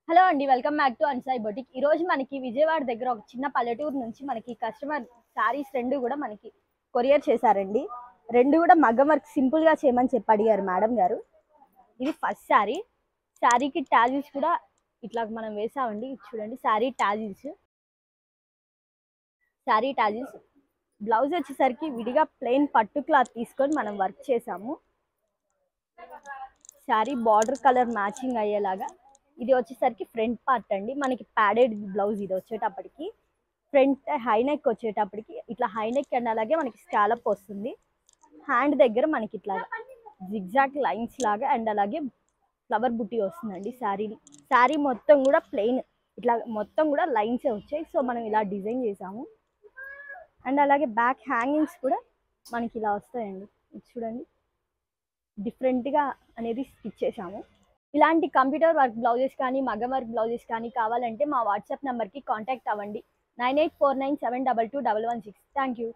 Hello అండి. Welcome back to Ansai boutique. ఈరోజు మనకి విజయవాడ దగ్గర ఒక చిన్న పల్లెటూరు నుంచి మనకి కస్టమర్ శారీస్ 2 కూడా మనకి కొరియర్ చేశారండి. 2 కూడా మగ్గం వర్క్ సింపుల్గా చేయమని చెప్పి అడిగారు మేడం గారు. ఇది ఫస్ట్ శారీ. శారీకి టాజిల్స్ కూడా ఇట్లా మనం వేసామండి. చూడండి శారీ టాజిల్స్. బ్లౌజ్ వచ్చేసరికి విడిగా ప్లెయిన్ పట్టు క్లాత్ తీసుకొని మనం వర్క్ చేసాము. శారీ బార్డర్ కలర్ మ్యాచింగ్ అయ్యేలాగా. ఇది వచ్చేసరికి ఫ్రంట్ పార్ట్ అండి. మనకి ప్యాడెడ్ బ్లౌజ్ ఇది వచ్చేటప్పటికి. ఫ్రంట్ హై నెక్ వచ్చేటప్పటికి ఇట్లా హై నెక్ అండ్ అలాగే మనకి స్కాలప్ వస్తుంది. హ్యాండ్ దగ్గర మనకి ఇట్లా జిగ్జాగ్ లైన్స్ లాగా అండ్ అలాగే ఫ్లవర్ బుట్టి వస్తుందండి. శారీ మొత్తం కూడా ప్లెయిన్ ఇట్లా మొత్తం కూడా లైన్సే వచ్చాయి. సో మనం ఇలా డిజైన్ చేసాము. అండ్ అలాగే బ్యాక్ హ్యాంగింగ్స్ కూడా మనకి ఇలా వస్తాయండి. ఇది చూడండి డిఫరెంట్గా అనేది స్టిచ్ చేసాము. ఇలాంటి కంప్యూటర్ వర్క్ బ్లౌజెస్ కానీ మగ్గం వర్క్ బ్లౌజెస్ కానీ కావాలంటే మా వాట్సాప్ నెంబర్కి కాంటాక్ట్ అవ్వండి. 9849722116. Thank you.